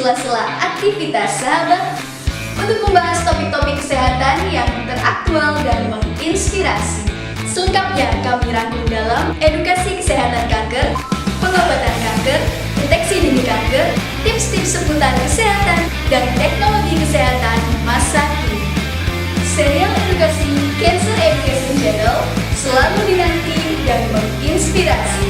sela-sela aktivitas sahabat untuk membahas topik-topik kesehatan yang teraktual dan menginspirasi. Selengkapnya kami rangkum dalam edukasi kesehatan kanker, pengobatan kanker, deteksi dini kanker, tips-tips seputar kesehatan, dan teknologi kesehatan masa kini. Serial edukasi Cancer Education Channel selalu dinanti dan menginspirasi.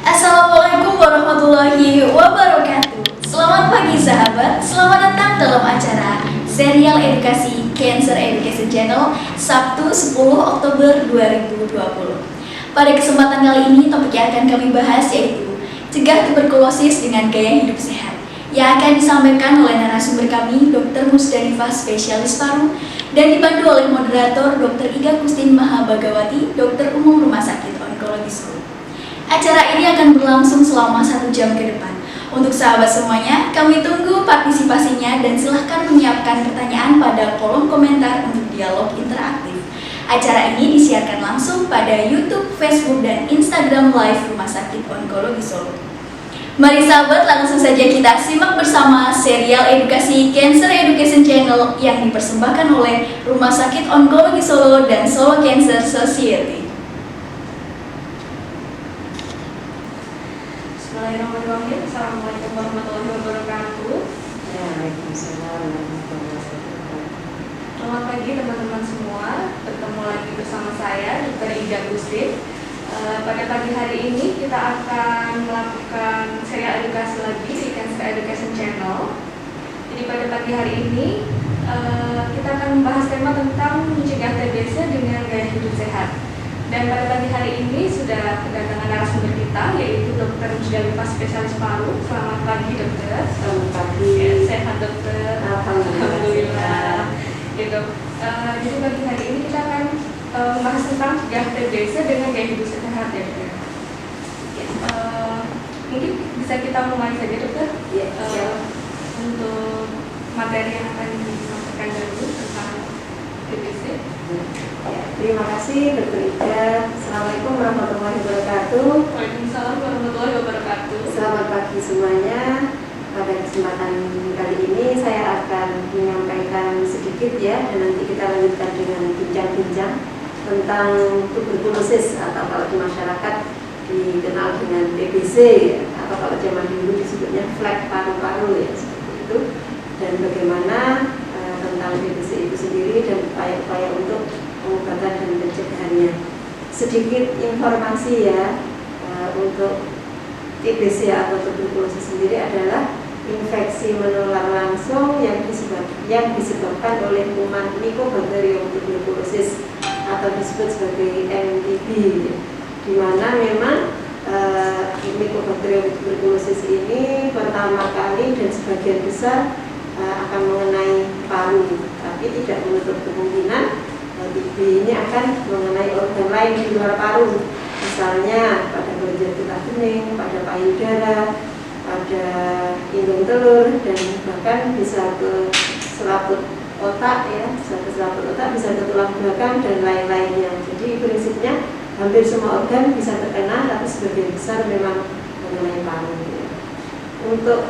Assalamualaikum warahmatullahi wabarakatuh. Selamat pagi sahabat, selamat datang dalam acara Serial Edukasi Cancer Education Channel Sabtu 10 Oktober 2020. Pada kesempatan kali ini topik yang akan kami bahas yaitu cegah tuberkulosis dengan gaya hidup sehat, yang akan disampaikan oleh narasumber kami Dr. Musdanifah spesialis paru dan dibantu oleh moderator Dr. Iga Kustin Mahabagawati, dokter umum Rumah Sakit Onkologi Solo. Acara ini akan berlangsung selama 1 jam ke depan. Untuk sahabat semuanya, kami tunggu partisipasinya dan silahkan menyiapkan pertanyaan pada kolom komentar untuk dialog interaktif. Acara ini disiarkan langsung pada YouTube, Facebook, dan Instagram Live Rumah Sakit Onkologi Solo. Mari sahabat, langsung saja kita simak bersama serial edukasi Cancer Education Channel yang dipersembahkan oleh Rumah Sakit Onkologi Solo dan Solo Cancer Society. Bismillahirrahmanirrahim. Assalamualaikum warahmatullahi wabarakatuh. Waalaikumsalam warahmatullahi wabarakatuh. Selamat pagi teman-teman semua. Bertemu lagi bersama saya Dr. Iga Kustin. Pada pagi hari ini kita akan melakukan serial edukasi lagi di Cancer Education Channel. Jadi pada pagi hari ini kita akan membahas tema tentang mencegah TBC dengan gaya hidup sehat. Dan pada pagi hari ini sudah kedatangan narasumber kita yaitu Dr. Musdanifah spesialis paru. Selamat pagi dokter. Selamat pagi. Ya, sehat dokter. Alhamdulillah. Gitu. Jadi pagi hari ini kita akan membahas tentang cegah TBC dengan gaya hidup sehat ya dokter. Mungkin bisa kita mulai saja dokter. Ya, siap. Untuk materi yang akan disampaikan dulu tentang TBC. Ya, terima kasih Dr. Ida. Assalamualaikum warahmatullahi wabarakatuh. Waalaikumsalam warahmatullahi wabarakatuh. Selamat pagi semuanya. Pada kesempatan kali ini saya akan menyampaikan sedikit ya, dan nanti kita lanjutkan dengan bincang-bincang tentang tuberkulosis atau kalau di masyarakat dikenal dengan TBC ya, atau kalau zaman dulu disebutnya flek paru-paru ya, seperti itu. Dan bagaimana tentang TBC itu sendiri dan upaya-upaya untuk pengobatan dan pencegahannya. Sedikit informasi ya, untuk TBC atau tuberkulosis sendiri adalah infeksi menular langsung yang disebabkan oleh kuman Mycobacterium tuberculosis atau disebut sebagai MTB, di mana memang Mycobacterium tuberculosis ini pertama kali dan sebagian besar akan mengenai paru, tapi tidak menutup kemungkinan TB ini akan mengenai organ lain di luar paru, misalnya pada bagian getah bening, pada payudara, pada indung telur, dan bahkan bisa ke selaput otak ya, bisa ke selaput otak, bisa ke tulang belakang dan lain-lainnya. Jadi prinsipnya hampir semua organ bisa terkena, tapi sebagian besar memang mengenai paru ya. Untuk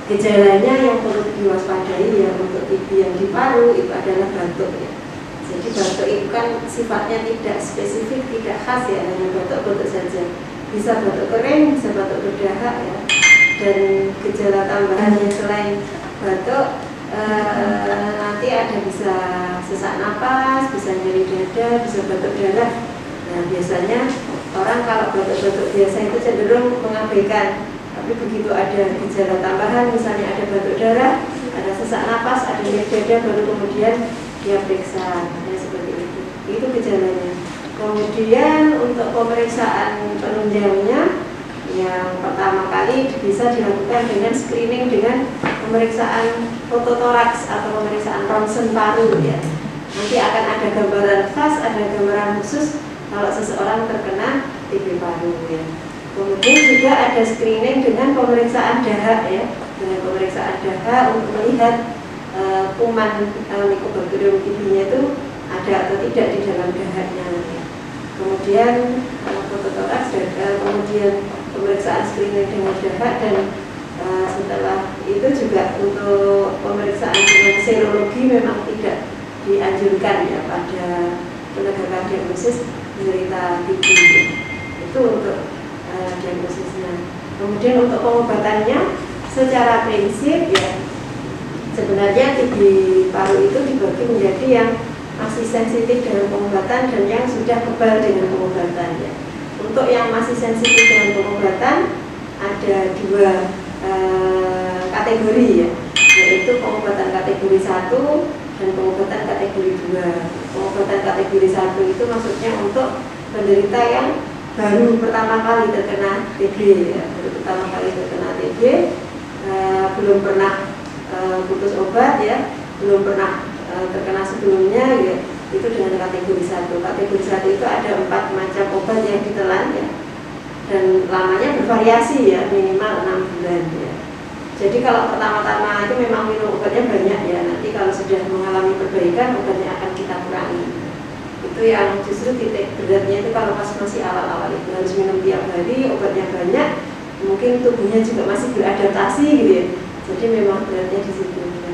gejalanya yang perlu diwaspadai ya untuk TB yang di paru itu adalah batuk ya. Jadi batuk itu kan sifatnya tidak spesifik, tidak khas ya, hanya batuk-batuk saja. Bisa batuk kering, bisa batuk berdahak ya. Dan gejala tambahannya selain batuk nanti ada bisa sesak napas, bisa nyeri dada, bisa batuk darah. Nah biasanya orang kalau batuk-batuk biasa itu cenderung mengabaikan. Tapi begitu ada gejala tambahan, misalnya ada batuk darah, ada sesak napas, ada nyeri dada, baru kemudian dia periksa, ya, seperti itu. Itu gejalanya. Kemudian untuk pemeriksaan penunjangnya, yang pertama kali bisa dilakukan dengan screening dengan pemeriksaan fototoraks atau pemeriksaan ronsen paru ya. Nanti akan ada gambaran khas, ada gambaran khusus kalau seseorang terkena TB paru ya. Kemudian juga ada screening dengan pemeriksaan dahak ya, dengan pemeriksaan dahak untuk melihat kuman Mycobacterium TB-nya itu ada atau tidak di dalam dahaknya. Kemudian fototoraks, kemudian pemeriksaan screening dengan dahak, dan setelah itu juga untuk pemeriksaan dengan serologi memang tidak dianjurkan ya pada penegakan diagnosis penderita TB. Itu untuk diagnosisnya. Kemudian untuk pengobatannya secara prinsip ya sebenarnya TB paru itu dibagi menjadi yang masih sensitif dengan pengobatan dan yang sudah kebal dengan pengobatan ya. Untuk yang masih sensitif dengan pengobatan ada dua kategori ya, yaitu pengobatan kategori 1 dan pengobatan kategori 2. Pengobatan kategori 1 itu maksudnya untuk penderita yang baru pertama kali terkena TB ya, baru pertama kali terkena TB, belum pernah putus obat ya, belum pernah terkena sebelumnya ya, itu dengan kategori 1. Kategori 1 itu ada 4 macam obat yang ditelan ya, dan lamanya bervariasi ya, minimal 6 bulan ya. Jadi kalau pertama-tama itu memang minum obatnya banyak ya, nanti kalau sudah mengalami perbaikan obatnya akan kita kurangi. Itu yang justru titik beratnya itu kalau masih awal-awal itu harus minum tiap hari, obatnya banyak, mungkin tubuhnya juga masih beradaptasi gitu ya. Jadi memang beratnya di situ ya.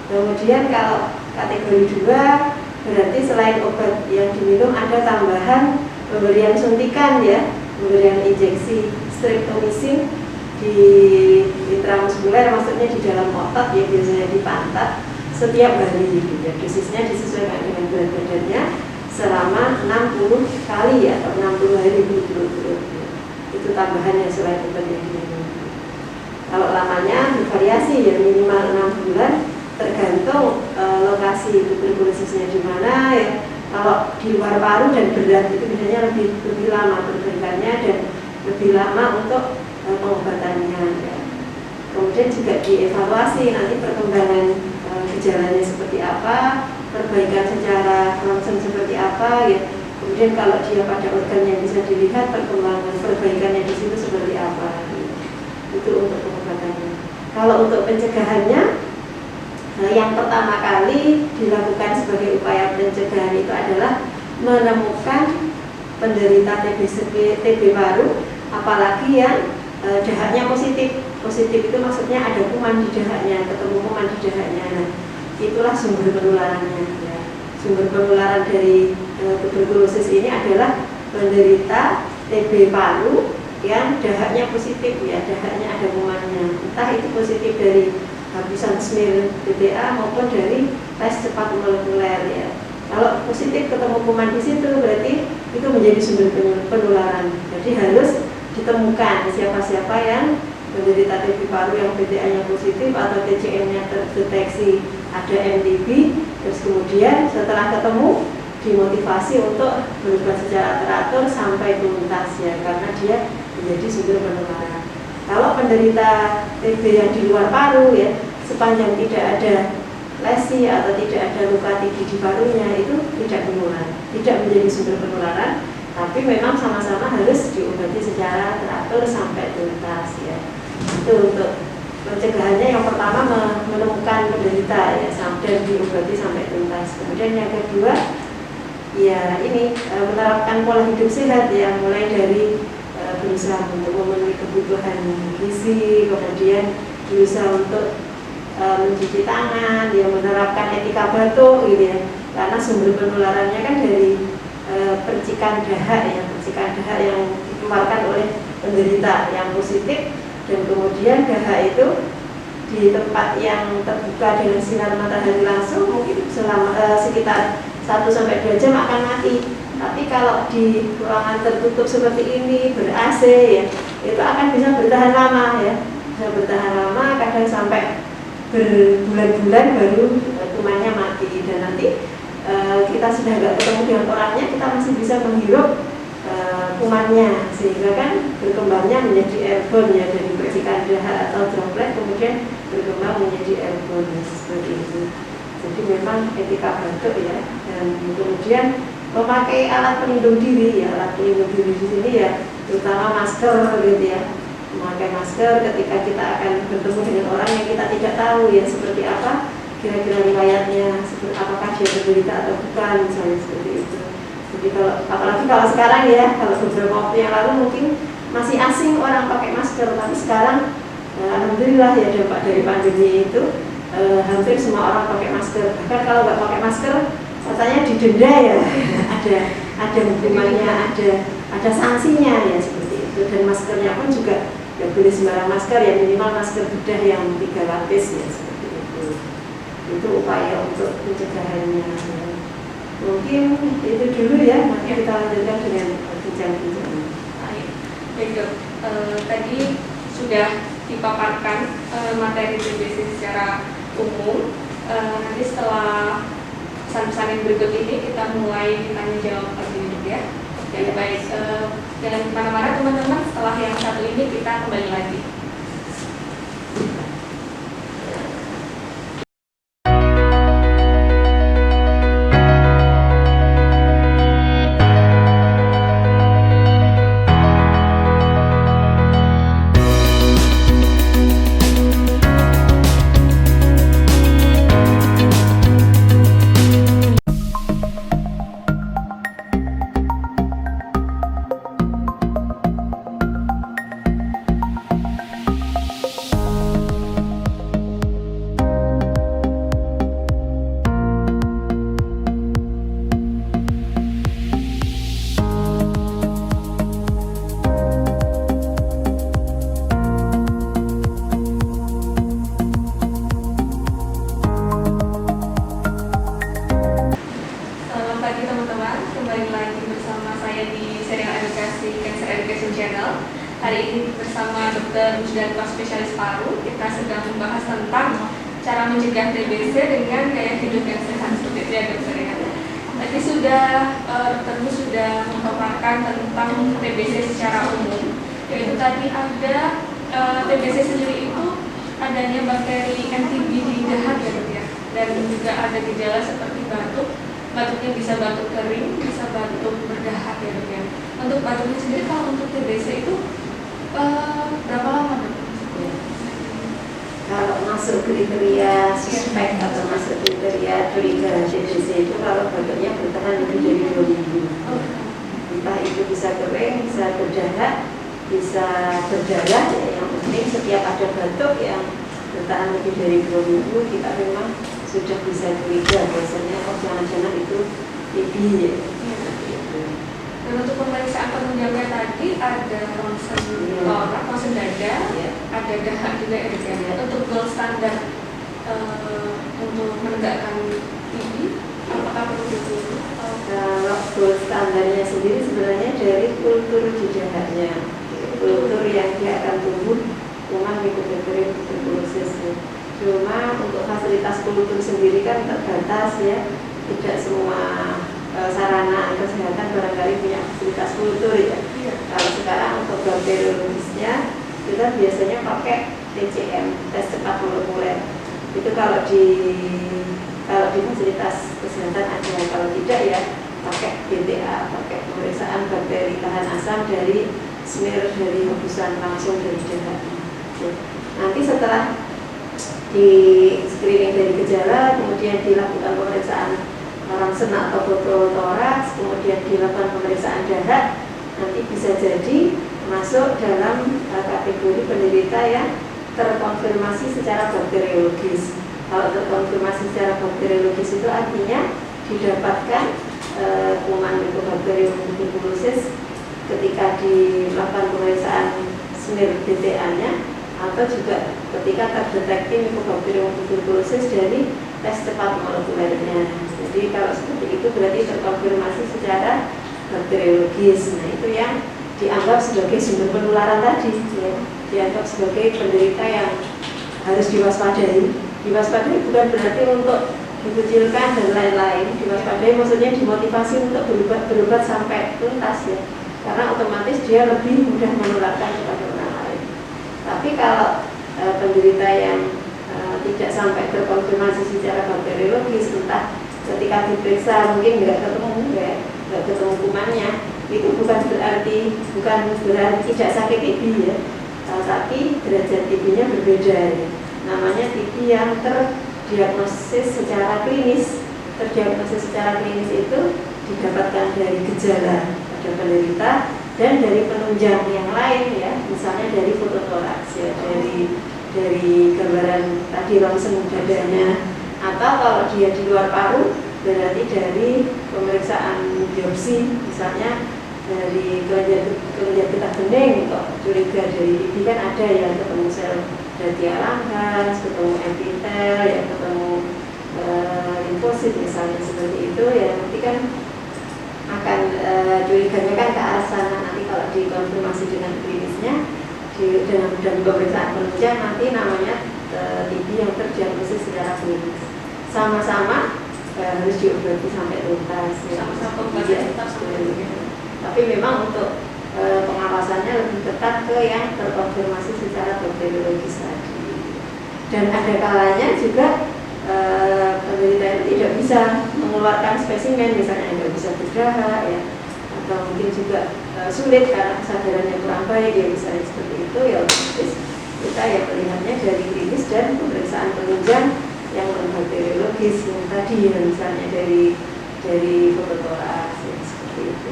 Kemudian kalau kategori 2 berarti selain obat yang diminum ada tambahan pemberian suntikan ya, pemberian injeksi streptomycin di intramuskuler, maksudnya di dalam otot ya, biasanya di pantat setiap hari gitu ya. Dosisnya disesuaikan dengan berat badannya selama 60 kali ya, atau 60 hari berturut-turut ya. Itu tambahannya selain obat yang diminum. Kalau lamanya bervariasi ya, minimal 6 bulan tergantung lokasi tuberkulosisnya di mana ya. Kalau di luar paru dan berat itu biasanya lebih lama perbaikannya dan lebih lama untuk pengobatannya ya. Kemudian juga dievaluasi nanti perkembangan gejalanya seperti apa, perbaikan secara langsung seperti apa ya. Kemudian kalau dia pada organ yang bisa dilihat perkembangan perbaikannya di situ seperti apa ya. Itu untuk pengobatannya. Kalau untuk pencegahannya, yang pertama kali dilakukan sebagai upaya pencegahan itu adalah menemukan penderita TB paru, apalagi yang dahaknya positif. Positif itu maksudnya ada kuman di dahaknya, ketemu kuman di dahaknya. Nah, itulah sumber penularannya ya. Sumber penularan dari tuberkulosis ini adalah penderita TB paru yang dahaknya positif ya, dahaknya ada kumannya. Entah itu positif dari habisan smear BTA maupun dari tes cepat molekuler ya. Kalau positif ketemu kuman di situ berarti itu menjadi sumber penularan. Jadi harus ditemukan siapa-siapa yang menderita TB paru yang BTA-nya positif atau TCM-nya terdeteksi ada MTB, terus kemudian setelah ketemu dimotivasi untuk berobat secara teratur sampai tuntas ya, karena dia menjadi sumber penularan. Kalau penderita TB yang di luar paru ya, sepanjang tidak ada lesi atau tidak ada luka tinggi di parunya itu tidak menular, tidak menjadi sumber penularan, tapi memang sama-sama harus diobati secara teratur sampai tuntas ya. Itu untuk pencegahannya, yang pertama menemukan penderita ya dan diobati sampai tuntas. Kemudian yang kedua ya ini menerapkan pola hidup sehat ya, mulai dari berusaha untuk memenuhi kebutuhan gizi, kemudian berusaha untuk mencuci tangan, dia menerapkan etika batuk gitu ya, karena sumber penularannya kan dari percikan dahak ya, percikan dahak yang dikeluarkan oleh penderita yang positif, dan kemudian dahak itu di tempat yang terbuka dengan sinar matahari langsung mungkin selama sekitar 1-2 jam akan mati. Tapi kalau di ruangan tertutup seperti ini ber-AC ya, itu akan bisa bertahan lama ya, bisa bertahan lama, kadang sampai berbulan-bulan baru kumannya mati. Dan nanti kita sudah nggak ketemu dengan orangnya, kita masih bisa menghirup kumannya, sehingga kan berkembangnya menjadi airborne ya, dari percikan dahak atau droplet kemudian berkembang menjadi airborne seperti itu. Jadi memang etika batuk ya, dan kemudian memakai alat pelindung diri ya, alat pelindung diri di sini ya, terutama masker gitu ya. Memakai masker ketika kita akan bertemu dengan orang yang kita tidak tahu ya seperti apa, kira-kira riwayatnya apakah dia berderita atau bukan, misalnya seperti itu. Jadi apalagi kalau sekarang ya, kalau beberapa waktu yang lalu mungkin masih asing orang pakai masker, tapi sekarang alhamdulillah ya dampak dari pandemi itu hampir semua orang pakai masker. Bahkan kalau nggak pakai masker katanya didenda ya, ada hukumannya, ada sanksinya ya seperti itu. Dan maskernya pun juga nggak boleh sembarang masker, ya minimal masker bedah yang 3 lapis ya seperti itu. Itu upaya untuk pencegahannya. Mungkin itu dulu ya, nanti kita lanjutkan dengan bincang-bincang. Baik dok, tadi sudah dipaparkan materi TBC secara umum. Nanti setelah pesan-pesan yang berikut ini kita mulai tanya jawab lagi ya. Oke, baik, jangan kemana-mana teman-teman. Setelah yang satu ini kita kembali lagi. Hari ini bersama Dr. Musdanto, spesialis paru, kita sedang membahas tentang cara mencegah TBC dengan gaya hidup yang sehat, seperti itu ya dokter ya. Tadi Dr. Mus sudah memaparkan tentang TBC secara umum, yaitu tadi ada TBC sendiri itu adanya bakteri MTB di dahat ya dok ya, dan juga ada gejala seperti batuk. Batuknya bisa batuk kering, bisa batuk berdahat ya dok ya. Untuk batuknya sendiri, kalau untuk TBC itu berapa lama dok? Kalau masuk kriteria suspek atau masuk kriteria curiga TBC itu kalau batuknya bertahan lebih dari 2 minggu. Entah itu bisa kering, bisa berdarah, bisa berdarah ya, yang penting setiap ada batuk yang bertahan lebih dari 2 minggu kita memang sudah bisa curiga biasanya jangan-jangan itu TB ya. Dan untuk pemeriksaan penunjangnya tadi ada ronsen torak, ronsen dada, ada dahak juga ya. Untuk gold standar untuk menegakkan TB, apakah perlu dulu? Kalau gold standarnya sendiri sebenarnya dari kultur di dahaknya, kultur yang dia akan tumbuh kuman Mycobacterium tuberculosis. Cuma untuk fasilitas kultur sendiri kan terbatas ya, tidak semua sarana kesehatan barangkali punya fasilitas kultur ya. Kalau sekarang untuk bakteriologisnya kita biasanya pakai TCM, tes cepat molekuler. Itu kalau di fasilitas kesehatan ada, kalau tidak ya pakai BTA, pakai pemeriksaan bakteri tahan asam dari smear dari hembusan langsung dari darah. Nanti setelah di screening dari gejala, kemudian dilakukan pemeriksaan ronsen atau fototoraks, kemudian dilakukan pemeriksaan dahak, nanti bisa jadi masuk dalam kategori penderita yang terkonfirmasi secara bakteriologis. Kalau terkonfirmasi secara bakteriologis itu artinya didapatkan kuman Mycobacterium tuberculosis ketika dilakukan pemeriksaan smear BTA-nya, atau juga ketika terdeteksi Mycobacterium tuberculosis dari tes cepat molekulernya. Jadi kalau seperti itu berarti terkonfirmasi secara bakteriologis. Nah itu yang dianggap sebagai sumber penularan tadi ya. Dianggap sebagai penderita yang harus diwaspadai. Diwaspadai bukan berarti untuk dikucilkan dan lain-lain. Diwaspadai maksudnya dimotivasi untuk berobat sampai tuntas ya. Karena otomatis dia lebih mudah menularkan kepada orang lain. Tapi kalau penderita yang tidak sampai terkonfirmasi secara bakteriologis, entah ketika diperiksa mungkin nggak ketemu kumannya, itu bukan berarti tidak sakit TB ya, tapi derajat TB-nya berbeda ya. Namanya TB yang diagnosis secara klinis. Terdiagnosis secara klinis itu didapatkan dari gejala pada penderita dan dari penunjang yang lain ya, misalnya dari fototoraks ya, dari gambaran tadi langsung dadanya, atau kalau dia di luar paru berarti dari pemeriksaan biopsi, misalnya dari kelenjar getah bening. Kok curiga dari TB kan ada yang ketemu sel Datia Langhans, ketemu epitel, yang ketemu limfosit misalnya seperti itu ya, nanti kan akan curiganya kan ke arah sana. Nanti kalau dikonfirmasi dengan klinisnya dengan pemeriksaan penunjang nanti namanya TB yang terdiagnosis secara klinis. Sama-sama harus diobati sampai tuntas ya. Sama-sama Ya, tetap tapi memang untuk pengawasannya lebih ketat ke yang terkonfirmasi secara bakteriologis tadi. Dan ada kalanya juga penderita itu tidak bisa mengeluarkan spesimen, misalnya tidak bisa berdarah ya, atau mungkin juga sulit karena kesadarannya kurang baik ya, misalnya seperti itu ya, otomatis kita ya melihatnya dari klinis dan pemeriksaan penunjang yang non bakteriologis yang tadi ya, misalnya dari fototoraks ya, seperti itu.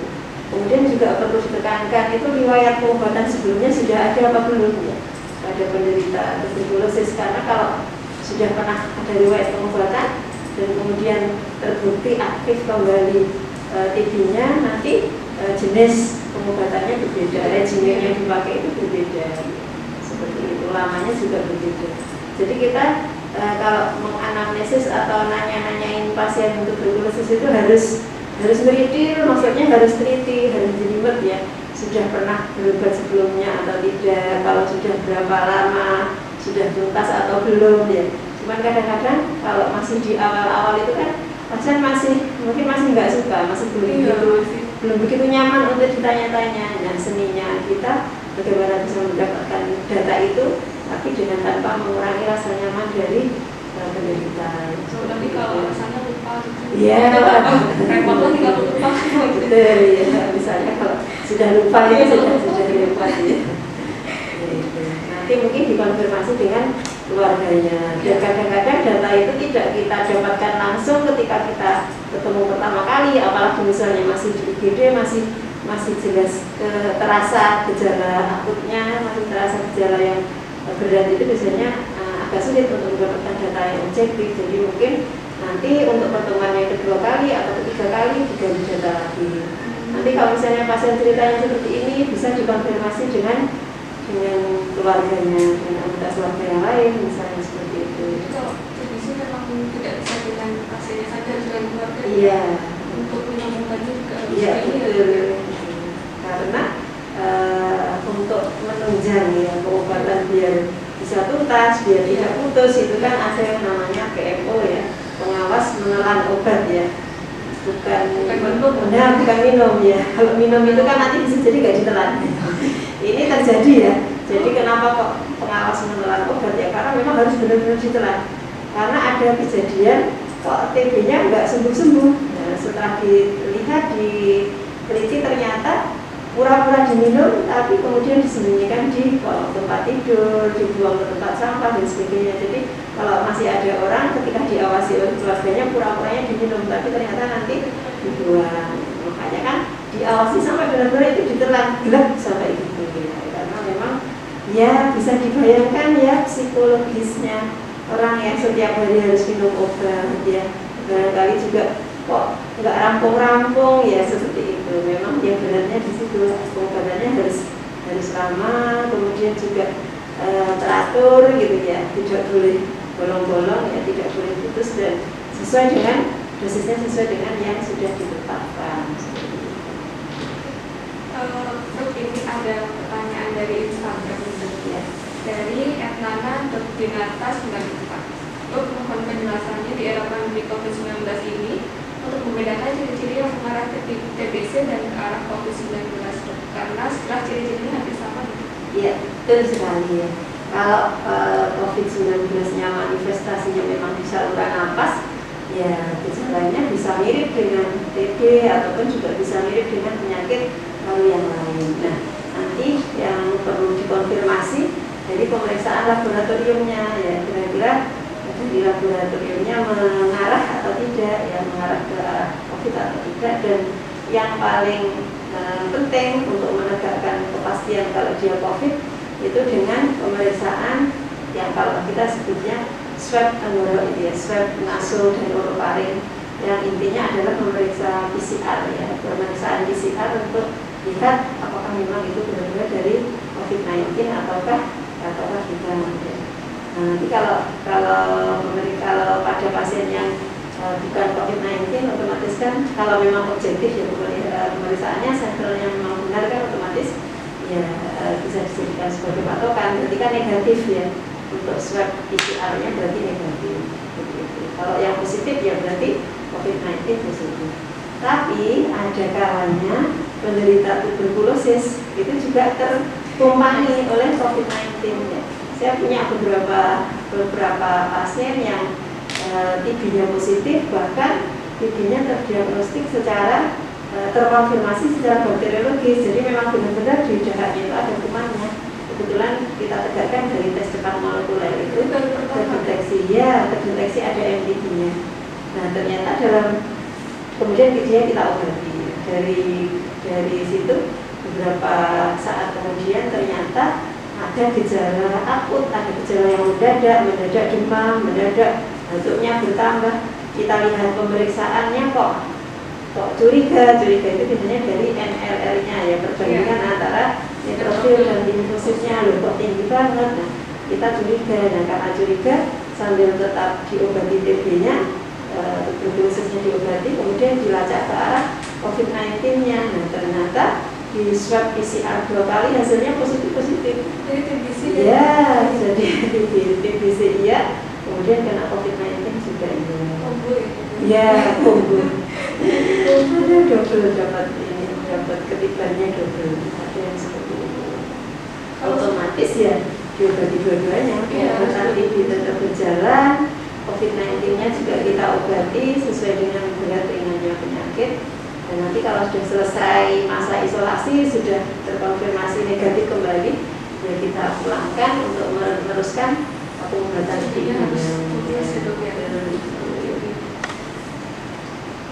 Kemudian juga perlu ditekankan itu riwayat pengobatan sebelumnya sudah ada apa belum ya pada penderita tuberkulosis, karena kalau sudah pernah ada riwayat pengobatan dan kemudian terbukti aktif kembali TB-nya, nanti jenis pengobatannya berbeda, regimen yang dipakai itu berbeda, seperti itu, lamanya juga berbeda. Jadi kita kalau menganamnesis atau nanya-nanyain pasien tuberkulosis itu harus meritil, maksudnya harus teliti, harus jelimet ya, sudah pernah berobat sebelumnya atau tidak, kalau sudah berapa lama, sudah tuntas atau belum ya. Cuman kadang-kadang kalau masih di awal-awal itu kan pasien mungkin masih nggak suka, masih belum begitu nyaman untuk ditanya-tanya. Nah, seninya kita bagaimana bisa mendapatkan data itu tapi dengan tanpa mengurangi rasa nyaman dari penderita. Tapi kalau rasanya lupa gitu. Iya. Repot lagi kalau lupa. Betul ya. Misalnya kalau sudah lupa itu sudah lupa ya. Nanti mungkin dikonfirmasi dengan keluarganya. Dan kadang-kadang data itu tidak kita dapatkan langsung ketika kita ketemu pertama kali, apalagi misalnya masih di IGD, masih jelas terasa gejala akutnya, masih terasa gejala yang berat, itu biasanya agak sulit untuk mendapatkan data yang objektif. Jadi mungkin nanti untuk pertemuan yang kedua kali atau ketiga kali diganti data lagi. Nanti kalau misalnya pasien ceritanya seperti ini, bisa dikonfirmasi dengan keluarganya, dengan anggota keluarga yang lain, misalnya seperti itu. Kalau TBC memang tidak bisa dengan pasiennya saja, dengan keluarga. Iya. Untuk menyambungkannya juga. Iya betul. Karena untuk menunjang ya pengobatan biar bisa tuntas, biar tidak putus, itu kan ada yang namanya PMO ya, pengawas menelan obat ya, bukan minum ya. Kalau minum itu kan nanti bisa jadi nggak ditelan. Ini terjadi ya. Jadi kenapa kok pengawas menelan obat ya? Karena memang harus benar-benar ditelan. Karena ada kejadian kok TB-nya nggak sembuh-sembuh. Nah, setelah dilihat, diteliti, ternyata pura-pura diminum, tapi kemudian disembunyikan di kolong tempat tidur, dibuang ke tempat sampah dan sebagainya. Jadi kalau masih ada orang ketika diawasi oleh keluarganya, pura-puranya diminum, tapi ternyata nanti dibuang. Makanya kan diawasi sampai benar-benar itu ditelan, gelap sampai gitu ya. Karena memang ya bisa dibayangkan ya psikologisnya orang yang setiap hari harus minum obat ya. Barangkali juga kok nggak rampung-rampung ya, seperti itu. Memang yang beratnya di situ, pengobatannya harus lama, kemudian juga teratur gitu ya, tidak boleh bolong-bolong ya, tidak boleh putus, dan sesuai dengan dosisnya, sesuai dengan yang sudah ditetapkan. Ini ada pertanyaan dari Instagram ya, dari @nana.dinata94. Untuk mohon penjelasannya di era pandemi COVID-19 ini, untuk membedakan ciri-ciri yang mengarah ke TBC dan ke arah COVID-19, karena setelah ciri-cirinya hampir sama gitu. Iya, betul sekali ya. Kalau COVID-19-nya manifestasinya memang di saluran napas, ya gejalanya bisa mirip dengan TB ataupun juga bisa mirip dengan penyakit yang lain. Nah, nanti yang perlu dikonfirmasi dari pemeriksaan laboratoriumnya ya, kira-kira dari laboratoriumnya mengarah atau tidak, ya mengarah ke arah COVID atau tidak. Dan yang paling penting untuk menegakkan kepastian kalau dia COVID itu dengan pemeriksaan yang kalau kita sebutnya swab tenggorokan, ya, swab naso dan orofaring, yang intinya adalah memeriksa PCR, ya, pemeriksaan PCR untuk lihat apakah memang itu benar-benar dari COVID-19 ataukah bukan. Ya. Nah, nanti kalau pada pasien yang bukan COVID-19, otomatis kan kalau memang objektif ya pemeriksaannya sampelnya memang benar kan otomatis ya bisa dijadikan sebagai patokan. Berarti kan negatif ya, untuk swab PCR-nya berarti negatif. Kalau yang positif ya berarti COVID-19 positif. Tapi ada kalanya penderita tuberkulosis itu juga tertumpangi oleh COVID-19 ya. Saya punya beberapa pasien yang TB-nya positif, bahkan TB-nya terdiagnostik secara terkonfirmasi secara bakteriologis. Jadi memang benar-benar di dahaknya itu ada kumannya. Kebetulan kita tegakkan dari tes cepat molekuler itu terdeteksi ada MTB-nya. Nah ternyata kemudian kita obati. Dari situ beberapa saat kemudian ternyata ada gejala akut, ada gejala yang mendadak demam, mendadak batuknya bertambah. Kita lihat pemeriksaannya kok curiga itu biasanya dari NLR-nya ya, perbandingan antara neutrofil dan limfositnya kok tinggi banget. Nah, kita curiga, dan karena curiga sambil tetap diobati TB-nya, tuberkulosisnya diobati, kemudian dilacak ke arah COVID-19-nya. Nah, ternyata di swab PCR 2 kali hasilnya positif. Jadi TBC ya, jadi TBC iya, kemudian kena COVID-19 juga iya. Ya, kombo. Ada double dapat ketibannya double. Ada yang seperti itu. Otomatis ya diobati dua-duanya. Nanti tetap berjalan. COVID-19-nya juga kita obati sesuai dengan berat ringannya penyakit. Dan nanti kalau sudah selesai masa isolasi, sudah terkonfirmasi negatif kembali, ya kita pulangkan untuk meneruskan pengobatan berikutnya.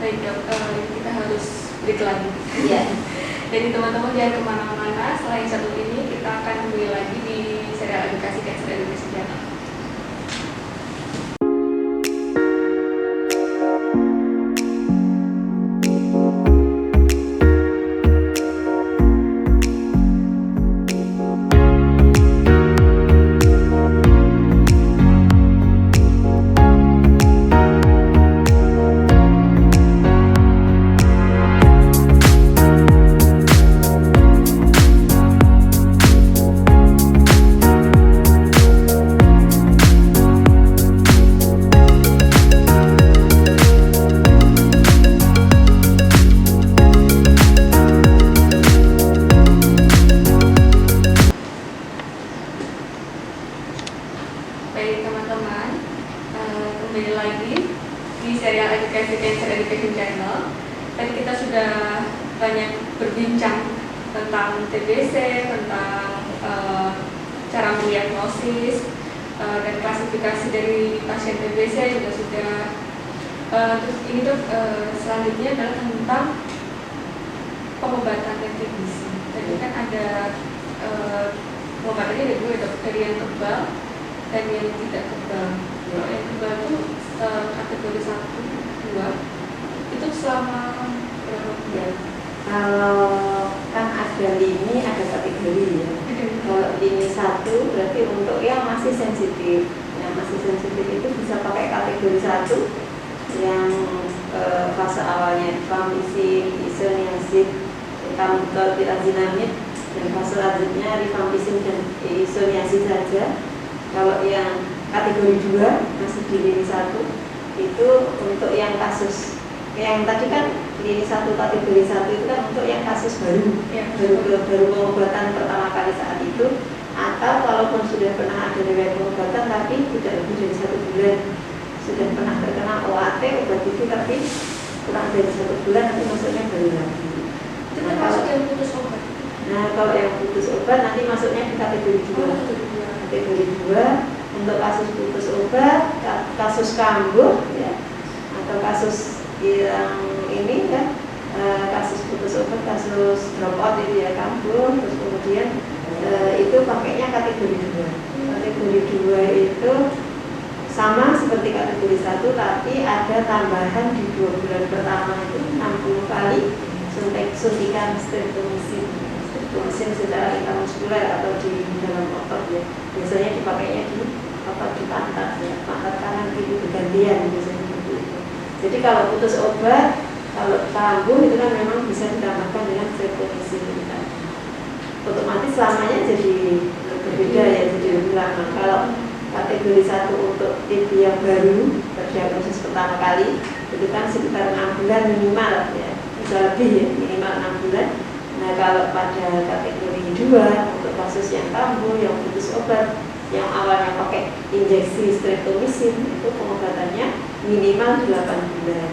Baik dok, kita harus break lagi. Iya. Jadi teman-teman jangan kemana-mana. Selain satu ini kita akan kembali lagi di serial edukasi Cancer Education Channel. Baik teman-teman, kembali lagi di serial edukasi Cancer Education Channel. Tadi kita sudah banyak berbincang tentang TBC, tentang cara mendiagnosis dan klasifikasi dari pasien TBC juga sudah. Terus ini tuh selanjutnya adalah tentang pengobatan TBC. Tadi kan ada pengobatannya ada dua, dari yang kebal dan yang tidak kebal. Kalau yang kebal itu kategori 1, 2 itu selama berapa bulan? Kalau kan ada lini, ada kategori ya. Kalau lini 1 berarti untuk yang masih sensitif. Yang masih sensitif itu bisa pakai kategori 1 yang fase awalnya rifampicin, isoniazid, ethambutol, pirazinamid, dan fase lanjutnya rifampicin dan isoniazid saja. Kalau yang kategori 2 masih di lini 1 itu untuk yang kasus yang tadi kan lini 1 kategori 1 itu kan untuk yang kasus baru pengobatan pertama kali saat itu, atau kalaupun sudah pernah ada riwayat pengobatan tapi tidak lebih dari 1 bulan, sudah pernah terkena OAT obat itu tapi kurang dari 1 bulan, nanti masuknya baru lagi. Itu termasuk yang putus obat? Nah kalau yang putus obat nanti masuknya di kategori 2. Kategori 2 Untuk kasus putus obat, kasus kambuh ya, atau kasus yang ini kan, kasus putus obat, kasus drop out itu ya kambuh, terus kemudian itu pakainya kategori 2. Kategori 2 itu sama seperti kategori 1, tapi ada tambahan di 2 bulan pertama itu 60 kali suntikan streptomycin secara intramuskuler atau di dalam otot ya. Biasanya dipakainya di otot di pantat ya, pantat kanan kiri bergantian biasanya gitu. Jadi kalau putus obat, kalau kambuh itu kan memang bisa ditambahkan dengan streptomycin kan. Otomatis lamanya jadi berbeda ya, jadi lebih lama. Kalau kategori 1 untuk TB yang baru terdiagnosis pertama kali itu kan sekitar 6 bulan minimal ya, bisa lebih ya, minimal 6 bulan. Nah kalau pada kategori 2 untuk kasus yang kambuh, yang putus obat, yang awalnya pakai injeksi streptomycin itu pengobatannya minimal 8 bulan.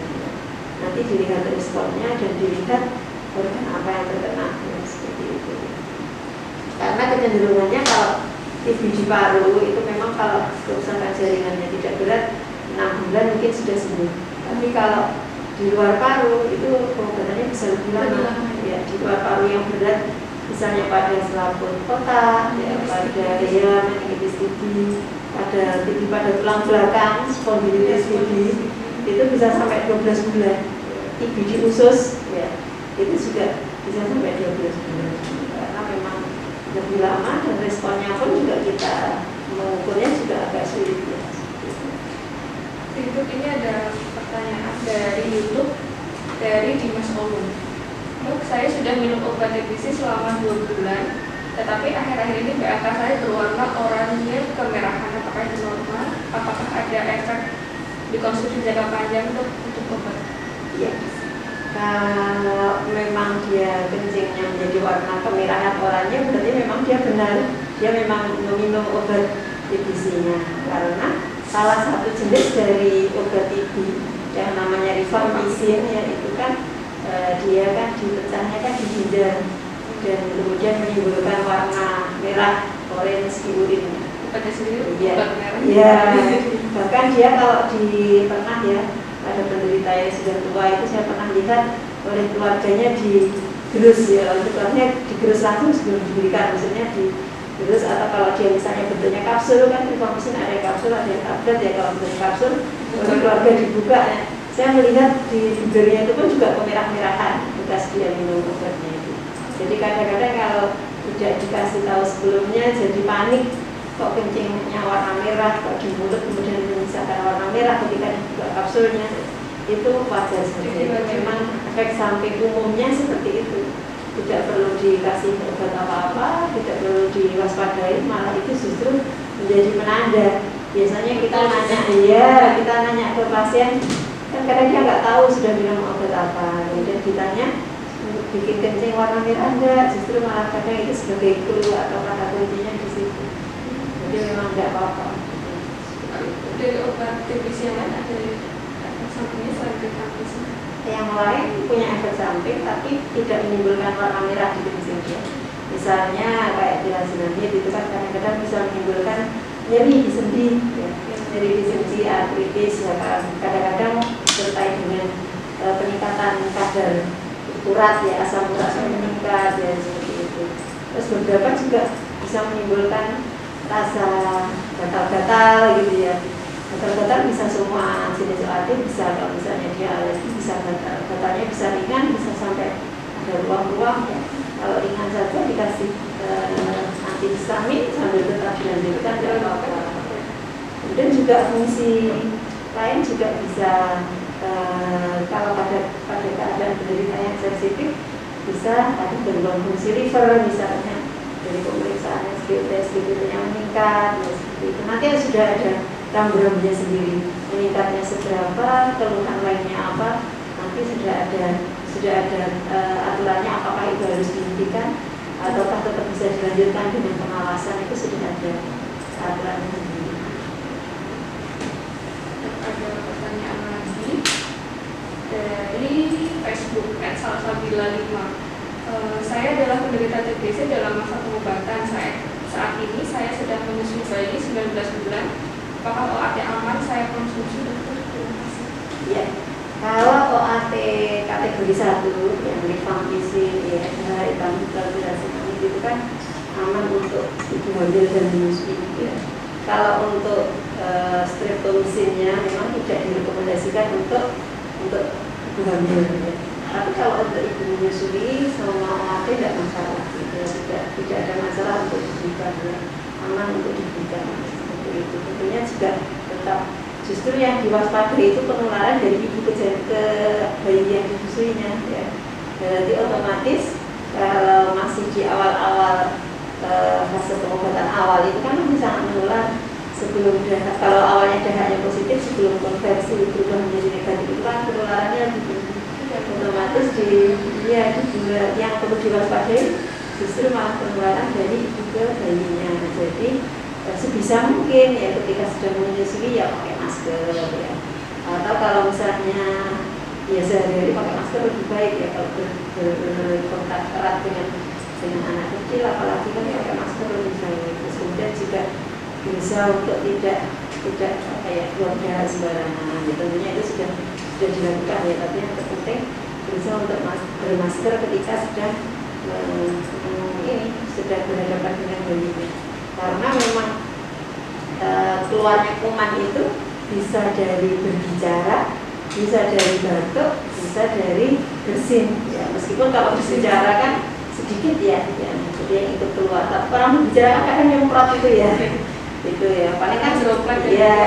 Nanti dilihat responnya dan dilihat organ apa yang terkena ya, seperti itu. Karena kecenderungannya kalau TB di paru itu memang kalau kerusakan jaringannya tidak berat 6 bulan mungkin sudah sembuh. Tapi kalau di luar paru itu pengobatannya bisa lebih lama. Ya, di luar paru yang berat misalnya pada selaput kotak, ya, pada rea meningitis TB, pada TB pada tulang belakang, spondilitis TB itu bisa sampai 12 bulan. TB di usus ya, itu juga bisa sampai 12 bulan. Karena memang lebih lama dan responnya pun juga kita mengukurnya juga agak sulit ya. Di YouTube ini ada pertanyaan dari YouTube dari Dimas Olum. Dok, saya sudah minum obat TBC selama 2 bulan, tetapi akhir-akhir ini BAK saya berwarna oranye kemerahan. Apakah itu normal? Apakah ada efek dikonsumsi jangka panjang untuk obat? Ya. Kalau memang dia kencingnya menjadi warna kemerahan oranye, berarti memang dia benar, dia memang meminum obat TBC-nya. Karena salah satu jenis dari obat TB yang namanya rifampicin ya itu kan dia kan dipecahnya kan di ginjal dan kemudian menimbulkan warna merah orange di urinnya. Obatnya sendiri Iya. obat merah. Iya. Bahkan dia kalau pernah ya ada penderita yang sudah tua itu saya pernah lihat oleh keluarganya digerus ya, keluarganya digerus langsung sebelum diberikan, maksudnya digerus atau kalau dia misalnya bentuknya kapsul kan rifampicin ada kapsul ada yang tablet ya, kalau bentuknya kapsul oleh keluarga dibuka ya. Saya melihat di bibirnya itu pun juga kemerah-merahan bekas dia minum obatnya itu. Jadi kadang-kadang kalau tidak dikasih tahu sebelumnya jadi panik, kok kencingnya warna merah, kok di mulut kemudian menyisakan warna merah ketika dibuka kapsulnya, itu wajar seperti itu. Memang efek samping umumnya seperti itu. Tidak perlu dikasih obat apa-apa, tidak perlu diwaspadai, malah itu justru menjadi penanda. Biasanya kita nanya ke pasien, kan kadang dia nggak tahu sudah minum obat apa, kemudian ditanya bikin kencing warna merah enggak, justru malah kadang itu sebagai clue atau kata kuncinya di situ. Jadi memang enggak apa-apa. Dari obat TBC yang lain ada efek sampingnya selain rifampicin? Yang lain punya efek samping tapi tidak menimbulkan warna merah di kencing dia. Misalnya kayak dilasinamid itu kan kadang-kadang bisa menimbulkan nyeri di sendi, ya. Nyeri di sendi, artritis, ya kan. Kadang-kadang disertai dengan peningkatan kadar urat ya, asam uratnya meningkat ya seperti itu. Terus beberapa juga bisa menimbulkan rasa gatal-gatal gitu ya. Gatal-gatal bisa semua jenis obat, bisa kalau misalnya dia alergi bisa gatal, gatalnya bisa ringan, bisa sampai ada ruam-ruam ya. Kalau ringan saja dikasih antihistamin sambil tetap dilanjutkan tidak apa-apa. Kemudian juga fungsi lain juga bisa kalau pada keadaan penderita yang sensitif bisa ada gangguan fungsi liver misalnya dari pemeriksaan SGLT-nya meningkat ya, seperti itu. Nanti sudah ada rambu-rambunya sendiri, meningkatnya seberapa, keluhan lainnya apa, nanti sudah ada aturannya apakah itu harus dihentikan ataukah tetap bisa dilanjutkan dengan pengawasan, itu sudah ada aturannya sendiri. Ada pertanyaan lagi dari Facebook @salsabila5. Saya adalah penderita TBC dalam masa pengobatan. Saat ini saya sedang sedang menyusui bayi 19 bulan. Apakah OAT aman saya konsumsi, dokter? Terima kasih. Ya, kalau OAT kategori 1 yang rifampicin, hitam itu kan aman untuk ibu hamil dan menyusui. Ya. Kalau untuk streptomisinnya memang tidak direkomendasikan untuk ibu hamil. Ya. Tapi kalau untuk ibu menyusui sama OAT tidak masalah. Gitu. Tidak ada masalah untuk diberikan, ya. Aman untuk diberikan. Seperti itu. Tentunya juga tetap justru yang diwaspadai itu penularan dari ibu ke bayi yang disusuinya. Ya. Jadi otomatis kalau masih di awal-awal fase pengobatan awal itu kan masih sangat menular sebelum dahak. Kalau awalnya dahaknya positif sebelum konversi berubah menjadi negatif itu kan penularannya otomatis di bulan yang perlu diwaspadai justru malah penularan dari ibu ke bayinya. Jadi sebisa mungkin ya ketika sedang menyusui ya pakai masker ya. Atau kalau misalnya ya sehari-hari pakai masker lebih baik ya kalau berkontak erat dengan anak kecil, apalagi kan pakai masker lebih baik. Terus kemudian juga bisa untuk tidak kayak keluarga sembarangan. Ya, tentunya itu sudah dilakukan ya, tapi yang terpenting berusaha untuk bermasker ketika sudah berhadapan dengan bayinya. Karena memang keluarnya kuman itu bisa dari berbicara, bisa dari batuk, bisa dari bersin. Ya, meskipun kalau berbicara kan sedikit ya jadi yang itu keluar. Tapi orang berbicara kan nyemprot itu ya, itu ya paling kan droplet ya.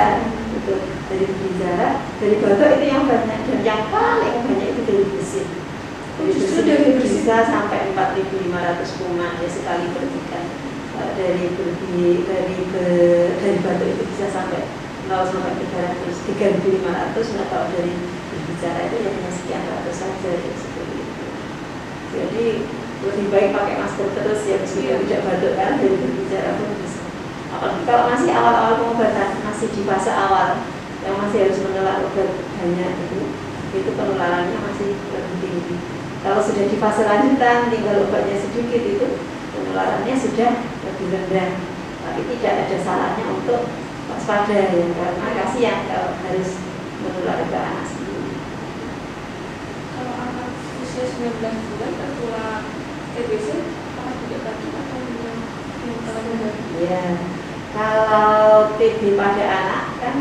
Itu dari berbicara, dari batuk itu yang banyak, dan yang paling banyak itu dari bersin. Dari bersin bisa sampai 4.500 kuman ya sekali percikan. Dari batuk itu bisa sampai 0 sampai 3.500. Nah kalau dari berbicara itu ya hanya sekian ratus saja ya, seperti itu. Jadi lebih baik pakai masker terus ya meskipun tidak batuk kan, dari berbicara pun bisa. Apalagi kalau masih awal-awal pengobatan, masih di fase awal yang masih harus menelan obat banyak itu penularannya masih lebih tinggi. Kalau sudah di fase lanjutan tinggal obatnya sedikit itu penularannya sudah lebih rendah. Tapi tidak ada salahnya untuk waspada ya, karena kasihan kalau harus menular ke anak sendiri. Kalau anak usia 19 bulan tertular TBC, apakah tidak batuk atau yang terlalu? Ya, kalau TB pada anak kan,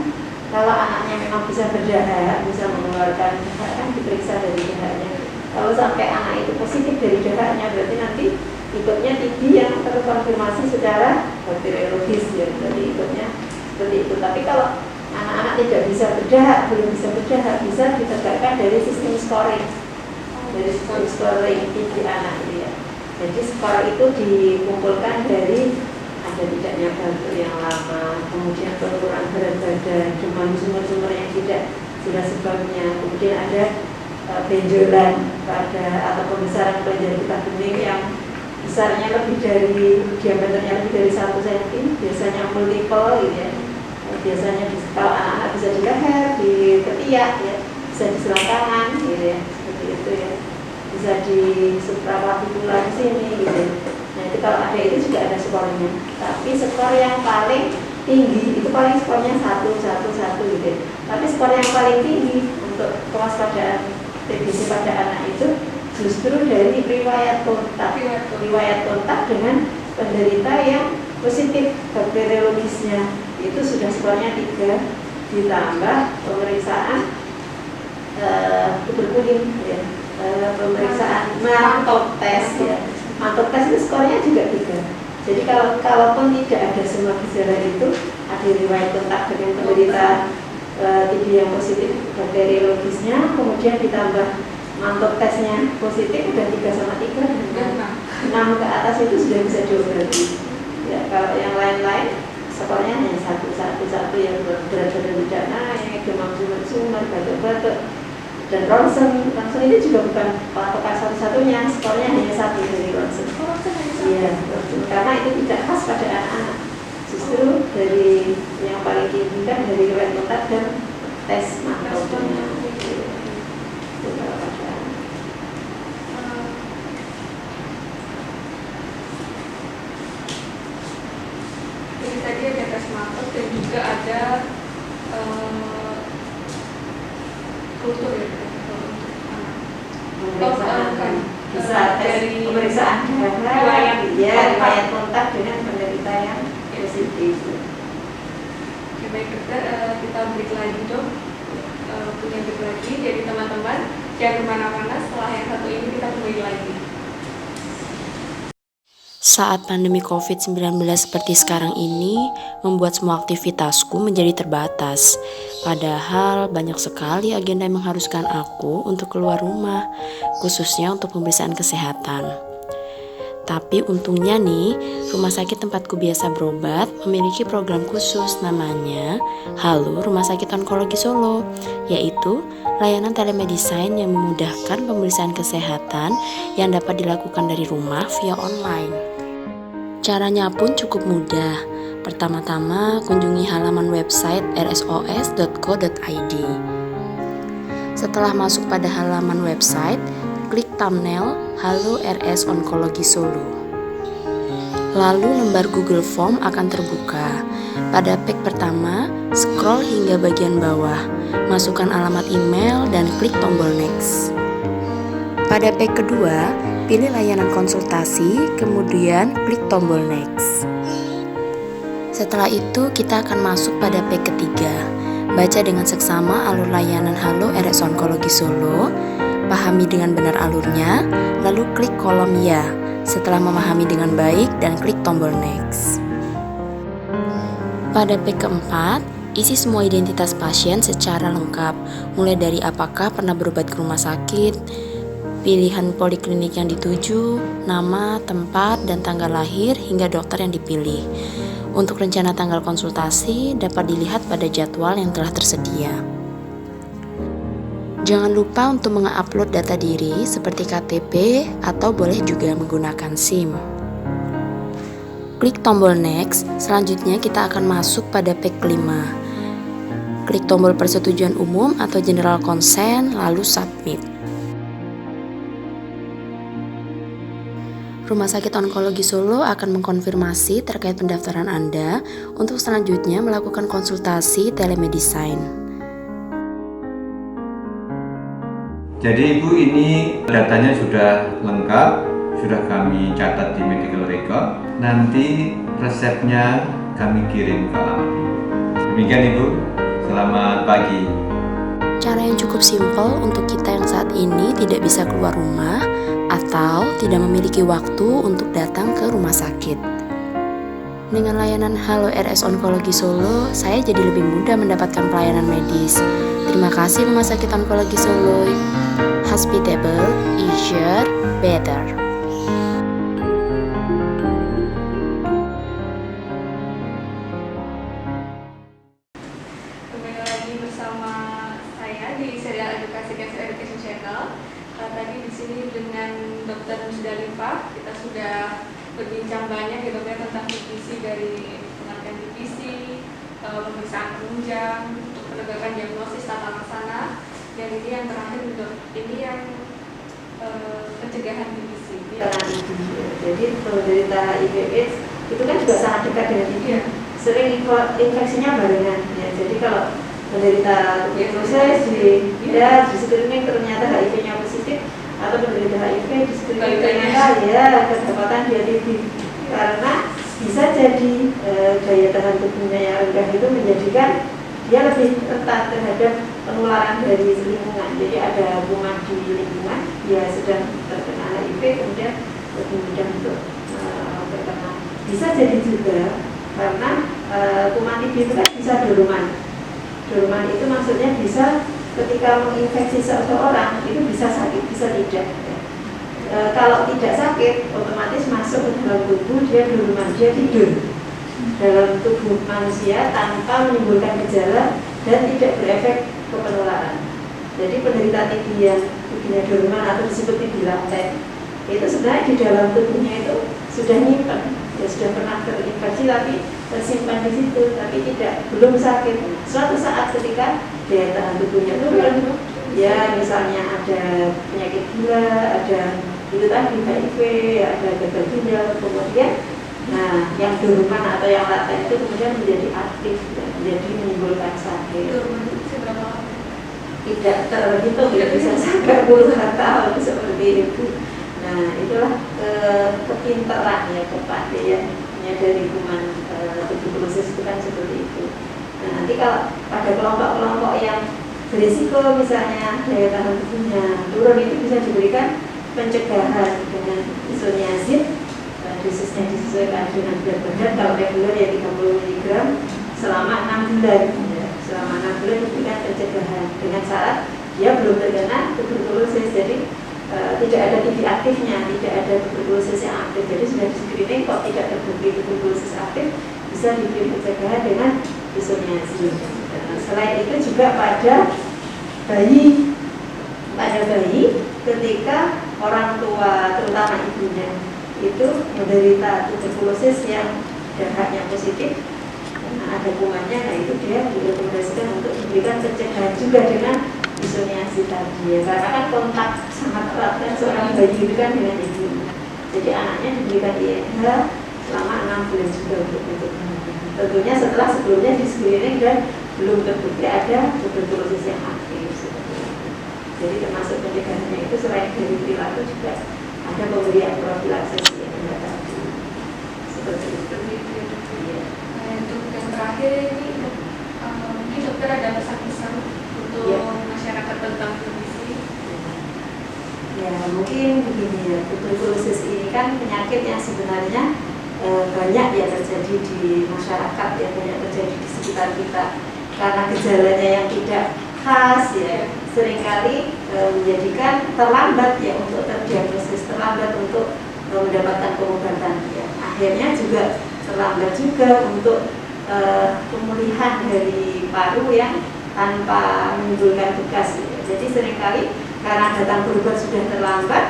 kalau anaknya memang bisa berdahak, bisa mengeluarkan dahak kan diperiksa dari dahaknya. Kalau sampai anak itu positif dari dahaknya, berarti nanti ikutnya TB yang terkonfirmasi secara bakteriologis ya, jadi ikutnya seperti itu. Tapi kalau anak-anak tidak bisa berdahak, belum bisa berdahak, bisa ditegakkan dari sistem scoring, dari sistem scoring TB anak ya. Jadi skor itu dikumpulkan dari ada tidaknya batuk yang lama, kemudian penurunan berat badan, demam sumber-sumber yang tidak jelas sebabnya, kemudian ada benjolan pada atau pembesaran kelenjar getah bening yang besarnya lebih dari, diameternya lebih dari 1 cm, biasanya multiple gitu ya. Biasanya kalau anak-anak bisa di leher, di ketiak ya, bisa di selangkangan gitu ya, seperti itu ya, bisa di supraclavicular di sini gitu. Nah itu kalau ada itu juga ada skornya. Tapi skor yang paling tinggi itu paling skornya 1 gitu. Tapi skor yang paling tinggi untuk kewaspadaan TBC pada anak itu justru dari riwayat kontak dengan penderita yang positif bakteriologisnya, itu sudah skornya 3 ditambah pemeriksaan tuberkulin ya, pemeriksaan mantok tes ya. Mantok tes itu skornya juga 3. Jadi kalaupun tidak ada semua gejala itu, ada riwayat kontak dengan penderita TB yang positif bakteriologisnya, kemudian ditambah mantok tesnya positif, udah 3 sama 3 dan 6 ke atas itu sudah bisa diobati. Ya, kalau yang lain-lain skornya hanya 1 yang berat badan tidak naik, demam sumber-sumber, batuk-batuk, dan ronsen ini juga bukan patokan satu-satunya, skornya hanya 1 dari ronsen. Iya, karena itu tidak khas pada anak-anak. Justru dari yang paling tinggi kan dari riwayat kontak dan tes mantoknya. eh, kultur ya, kalau untuk anak. Pemeriksaan bisa tes dari pemeriksaan riwayat riwayat kontak dengan penderita yang positif. Oke, baik dokter, kita break lagi dok. Punya break lagi, jadi teman-teman jangan kemana-mana, setelah yang satu ini kita kembali lagi. Saat pandemi COVID-19 seperti sekarang ini membuat semua aktivitasku menjadi terbatas. Padahal banyak sekali agenda yang mengharuskan aku untuk keluar rumah, khususnya untuk pemeriksaan kesehatan. Tapi untungnya nih, rumah sakit tempatku biasa berobat memiliki program khusus namanya Halo Rumah Sakit Onkologi Solo, yaitu layanan telemedicine yang memudahkan pemeriksaan kesehatan yang dapat dilakukan dari rumah via online. Caranya pun cukup mudah. Pertama-tama kunjungi halaman website rsos.co.id. Setelah masuk pada halaman website, klik thumbnail Halo RS Onkologi Solo. Lalu lembar Google Form akan terbuka. Pada page pertama, scroll hingga bagian bawah, masukkan alamat email dan klik tombol next. Pada page kedua, pilih layanan konsultasi, kemudian klik tombol next. Setelah itu, kita akan masuk pada page ketiga. Baca dengan seksama alur layanan Halo RS Onkologi Solo, pahami dengan benar alurnya, lalu klik kolom ya. Setelah memahami dengan baik dan klik tombol next. Pada page keempat, isi semua identitas pasien secara lengkap, mulai dari apakah pernah berobat ke rumah sakit, pilihan poliklinik yang dituju, nama, tempat, dan tanggal lahir hingga dokter yang dipilih. Untuk rencana tanggal konsultasi dapat dilihat pada jadwal yang telah tersedia. Jangan lupa untuk mengupload data diri seperti KTP atau boleh juga menggunakan SIM. Klik tombol next, selanjutnya kita akan masuk pada page 5. Klik tombol persetujuan umum atau general consent, lalu submit. Rumah Sakit Onkologi Solo akan mengkonfirmasi terkait pendaftaran Anda untuk selanjutnya melakukan konsultasi telemedicine. Jadi Ibu, ini datanya sudah lengkap, sudah kami catat di medical record. Nanti resepnya kami kirim ke alamat Ibu. Demikian Ibu, selamat pagi. Cara yang cukup simpel untuk kita yang saat ini tidak bisa keluar rumah atau tidak memiliki waktu untuk datang ke rumah sakit. Dengan layanan Halo RS Onkologi Solo, saya jadi lebih mudah mendapatkan pelayanan medis. Terima kasih Rumah Sakit Onkologi Solo. Hospitable, easier, better. Kembali lagi bersama saya di serial edukasi Cancer Education Channel. Tadi di sini dengan Dr. Musdalifah kita sudah berbincang banyak ya dokter tentang divisi dari pengertian divisi, pemeriksaan penunjang, untuk penegakan diagnosis tata laksana, dan ini yang terakhir dok, ini yang pencegahan divisi. Jadi penderita HIV/AIDS itu kan juga sangat dekat dengan ini. Sering infeksinya barengan. Ya, jadi kalau menderita tuberkulosis di screening ternyata HIV-nya positif, atau menderita HIV di screening ternyata ya kedapatan dia TB. Karena bisa jadi daya tahan tubuhnya yang rendah itu menjadikan dia lebih rentan terhadap penularan dari lingkungan. Jadi ada kuman di lingkungan, dia sedang terkena HIV, kemudian lebih mudah untuk terkena. Bisa jadi juga karena kuman TB itu kan bisa doruman. Doruman itu maksudnya bisa ketika menginfeksi seseorang itu bisa sakit, bisa tidak. Kalau tidak sakit, otomatis masuk ke dalam tubuh, dia doruman, dia tidur dalam tubuh manusia tanpa menimbulkan gejala dan tidak berefek ke penularan. Jadi penderita TB yang tubuhnya doruman atau disebut TB laten itu sebenarnya di dalam tubuhnya itu sudah nyimpen, ya sudah pernah terinfeksi tapi tersimpan di situ, tapi belum sakit. Suatu saat ketika daya tahan tubuhnya turun, ya misalnya ada penyakit gula, ada itu tadi HIV, ada gagal ginjal, kemudian yang doruman atau yang laten itu kemudian menjadi aktif, menjadi menimbulkan sakit. tidak terhitung, tidak bisa sampai puluhan tahun seperti itu. Nah, itulah kepintaran ya, kepandaiannya dari kuman tuberkulosis itu kan seperti itu. Nah, nanti kalau pada kelompok-kelompok yang berisiko misalnya daya tahan tubuhnya turun, itu bisa diberikan pencegahan dengan isoniazid. Dosisnya disesuaikan dengan berat badan. Kalau reguler ya 30 mg selama 6 bulan. Ya, selama 6 bulan diberikan pencegahan dengan syarat dia belum terkena tuberkulosis. Jadi tidak ada TB aktifnya, tidak ada tuberkulosis yang aktif. Jadi sudah di screening kok tidak terbukti tuberkulosis aktif, bisa diberi pencegahan dengan isoniazid. Selain itu juga pada bayi ketika orang tua terutama ibunya itu menderita tuberkulosis yang darahnya positif, ada kumannya, nah itu dia direkomendasikan untuk diberikan pencegahan juga dengan isoniazid tadi ya, karena kan kontak sangat erat kan seorang bayi itu kan dengan ibu. Jadi anaknya diberikan INH selama 6 bulan juga untuk pencegahan. Tentunya setelah sebelumnya di screening dan belum terbukti ada tuberkulosis yang aktif. Jadi termasuk pencegahannya itu selain dari perilaku juga ada pemberian profilaksis yang ada tadi. Seperti itu. Ya. Nah, untuk yang terakhir ini mungkin dokter ada pesan-pesan untuk masyarakat tentang TBC. Ya, mungkin begini ya, tuberkulosis ini kan penyakit yang sebenarnya banyak ya terjadi di masyarakat, ya banyak terjadi di sekitar kita. Karena gejalanya yang tidak khas ya, seringkali menjadikan terlambat ya untuk terdiagnosis, terlambat untuk mendapatkan pengobatan ya. Akhirnya juga terlambat juga untuk pemulihan dari paru yang tanpa menimbulkan bekas ya. Jadi seringkali karena datang berobat sudah terlambat,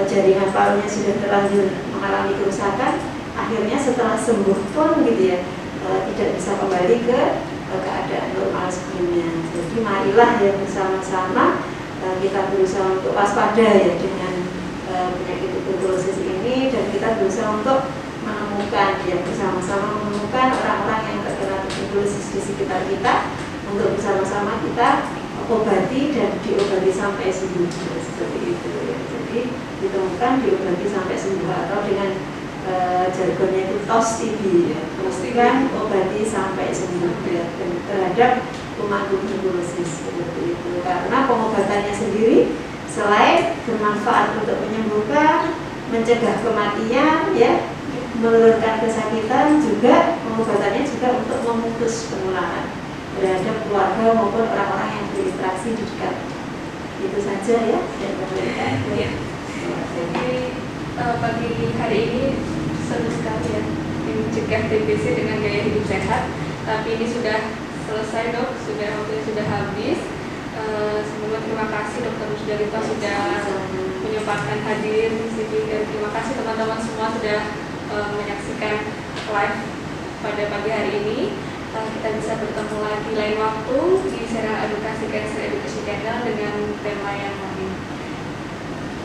jaringan parunya sudah terlanjur mengalami kerusakan, akhirnya setelah sembuh pun gitu ya tidak bisa kembali ke keadaan normal sebelumnya. Jadi marilah ya bersama-sama kita berusaha untuk waspada ya dengan penyakit tuberkulosis ini, dan kita berusaha untuk menemukan ya, bersama-sama menemukan orang-orang yang terkena tuberkulosis di sekitar kita, untuk bersama-sama kita obati dan diobati sampai sembuh ya, seperti itu ya. Jadi ditemukan, diobati sampai sembuh, atau dengan jargonnya itu TOS TB ya, memastikan obati sampai sembuh ya, terhadap kuman tuberkulosis seperti itu. Karena pengobatannya sendiri selain bermanfaat untuk menyembuhkan, mencegah kematian ya, menurunkan kesakitan, juga pengobatannya juga untuk memutus penularan terhadap keluarga maupun orang-orang yang berinteraksi di dekat. Itu saja ya yang memberikan. Ya. Jadi pagi hari ini seru sekali ya, mencegah TBC dengan gaya hidup sehat. Tapi ini sudah selesai dok, waktunya sudah habis. Semoga terima kasih Dokter Musdalifah sudah menyempatkan hadir di sini, dan terima kasih teman-teman semua sudah menyaksikan live pada pagi hari ini. Kita bisa bertemu lagi lain waktu di serial edukasi Cancer Education Channel dengan tema yang lain.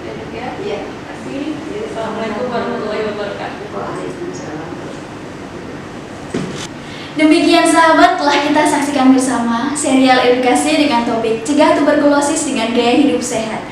Ya, terima kasih. Assalamualaikum warahmatullahi wabarakatuh. Waalaikumsalam. Demikian sahabat, telah kita saksikan bersama serial edukasi dengan topik Cegah Tuberkulosis dengan Gaya Hidup Sehat.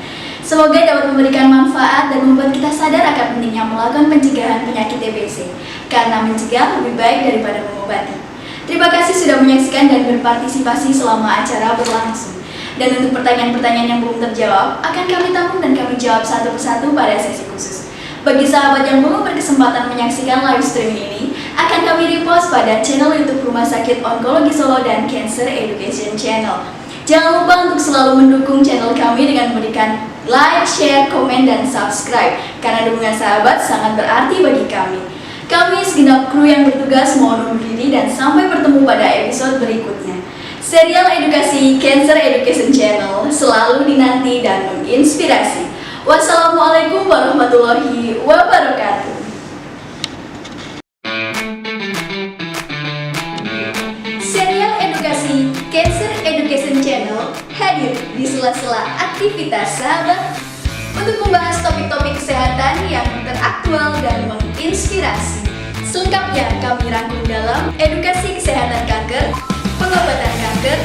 Semoga dapat memberikan manfaat dan membuat kita sadar akan pentingnya melakukan pencegahan penyakit TBC, karena mencegah lebih baik daripada mengobati. Terima kasih sudah menyaksikan dan berpartisipasi selama acara berlangsung. Dan untuk pertanyaan-pertanyaan yang belum terjawab, akan kami tampung dan kami jawab satu persatu pada sesi khusus. Bagi sahabat yang belum berkesempatan menyaksikan live streaming ini, akan kami repost pada channel YouTube Rumah Sakit Onkologi Solo dan Cancer Education Channel. Jangan lupa untuk selalu mendukung channel kami dengan memberikan like, share, komen, dan subscribe, karena dukungan sahabat sangat berarti bagi kami. Kami segenap kru yang bertugas mohon undur diri dan sampai bertemu pada episode berikutnya. Serial edukasi Cancer Education Channel selalu dinanti dan menginspirasi. Wassalamualaikum warahmatullahi wabarakatuh. Serial edukasi Cancer Education Channel hadir di sela-sela aktivitas sahabat untuk membahas topik-topik kesehatan yang teraktual dan menginspirasi. Selengkapnya kami rangkum dalam edukasi kesehatan kanker, pengobatan kanker,